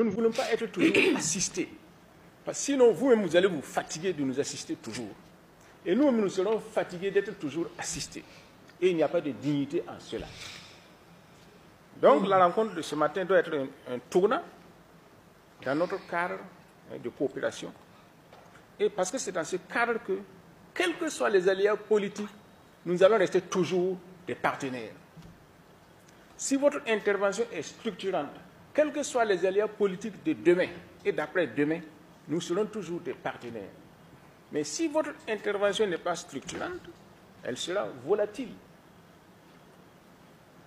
Nous ne voulons pas être toujours assistés. Parce que sinon, vous-même, vous allez vous fatiguer de nous assister toujours. Et nous-mêmes, nous serons fatigués d'être toujours assistés. Et il n'y a pas de dignité en cela. Donc, la rencontre de ce matin doit être un tournant dans notre cadre de coopération. Et parce que c'est dans ce cadre que, quels que soient les aléas politiques, nous allons rester toujours des partenaires. Si votre intervention est structurante, quels que soient les aléas politiques de demain et d'après-demain, nous serons toujours des partenaires. Mais si votre intervention n'est pas structurante, elle sera volatile.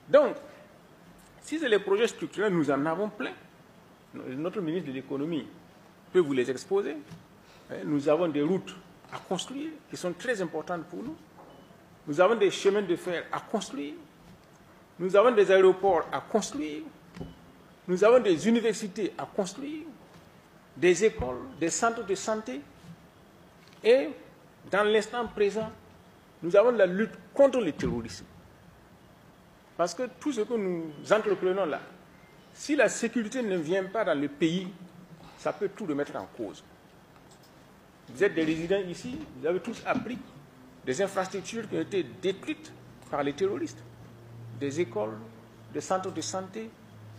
Donc, si c'est les projets structurels, nous en avons plein. Notre ministre de l'économie peut vous les exposer. Nous avons des routes à construire qui sont très importantes pour nous. Nous avons des chemins de fer à construire. Nous avons des aéroports à construire. Nous avons des universités à construire, des écoles, des centres de santé. Et dans l'instant présent, nous avons la lutte contre le terrorisme. Parce que tout ce que nous entreprenons là, si la sécurité ne vient pas dans le pays, ça peut tout remettre en cause. Vous êtes des résidents ici, vous avez tous appris des infrastructures qui ont été détruites par les terroristes, des écoles, des centres de santé,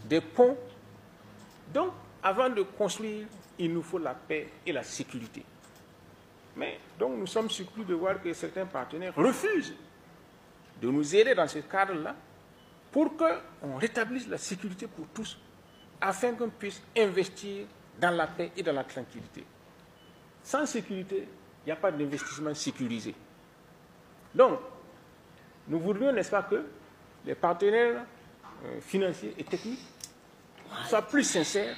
des ponts. Donc, avant de construire, il nous faut la paix et la sécurité. Mais donc, nous sommes surpris de voir que certains partenaires refusent de nous aider dans ce cadre-là pour qu'on rétablisse la sécurité pour tous, afin qu'on puisse investir dans la paix et dans la tranquillité. Sans sécurité, il n'y a pas d'investissement sécurisé. Donc, nous voudrions, n'est-ce pas, que les partenaires financiers et techniques soient plus sincères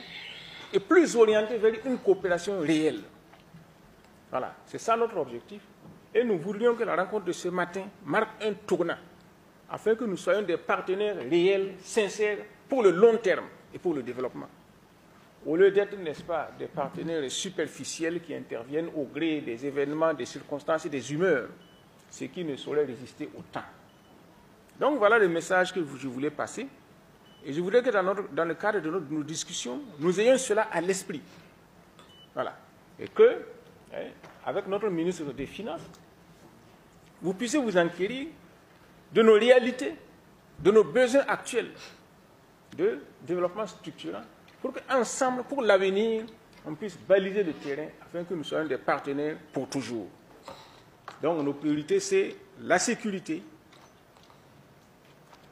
et plus orientés vers une coopération réelle. Voilà, c'est ça notre objectif. Et nous voudrions que la rencontre de ce matin marque un tournant, afin que nous soyons des partenaires réels, sincères, pour le long terme et pour le développement. Au lieu d'être, n'est-ce pas, des partenaires superficiels qui interviennent au gré des événements, des circonstances et des humeurs, ce qui ne saurait résister au temps. Donc voilà le message que je voulais passer. Et je voudrais que dans le cadre de nos discussions, nous ayons cela à l'esprit. Voilà. Et que, avec notre ministre des Finances, vous puissiez vous enquérir de nos réalités, de nos besoins actuels de développement structurant, pour qu'ensemble, pour l'avenir, on puisse baliser le terrain afin que nous soyons des partenaires pour toujours. Donc nos priorités, c'est la sécurité,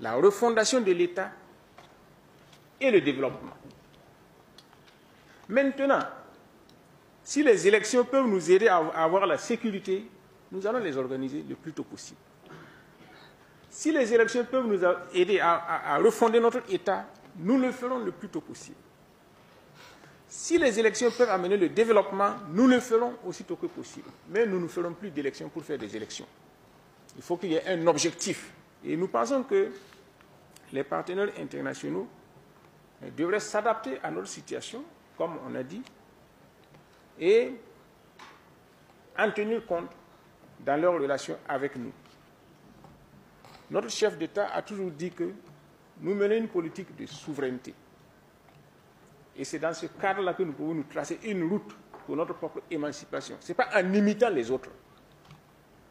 la refondation de l'État et le développement. Maintenant, si les élections peuvent nous aider à avoir la sécurité, nous allons les organiser le plus tôt possible. Si les élections peuvent nous aider à refonder notre État, nous le ferons le plus tôt possible. Si les élections peuvent amener le développement, nous le ferons aussitôt que possible. Mais nous ne ferons plus d'élections pour faire des élections. Il faut qu'il y ait un objectif. Et nous pensons que les partenaires internationaux devraient s'adapter à notre situation, comme on a dit, et en tenir compte dans leurs relations avec nous. Notre chef d'État a toujours dit que nous menons une politique de souveraineté. Et c'est dans ce cadre-là que nous pouvons nous tracer une route pour notre propre émancipation. Ce n'est pas en imitant les autres.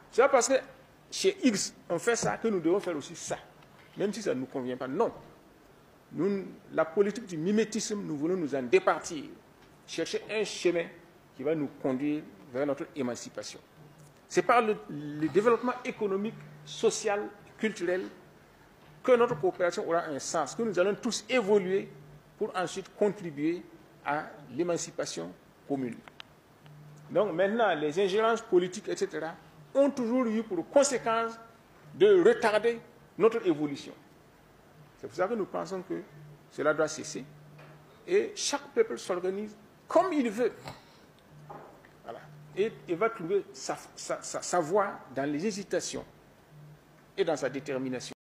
Ce n'est pas parce que chez X, on fait ça que nous devons faire aussi ça, même si ça ne nous convient pas. Non. La politique du mimétisme, nous voulons nous en départir, chercher un chemin qui va nous conduire vers notre émancipation. C'est par le développement économique, social, culturel, que notre coopération aura un sens, que nous allons tous évoluer pour ensuite contribuer à l'émancipation commune. Donc maintenant, les ingérences politiques, etc., ont toujours eu pour conséquence de retarder notre évolution. C'est pour ça que nous pensons que cela doit cesser. Et chaque peuple s'organise comme il veut. Voilà. Et il va trouver sa voie dans les hésitations et dans sa détermination.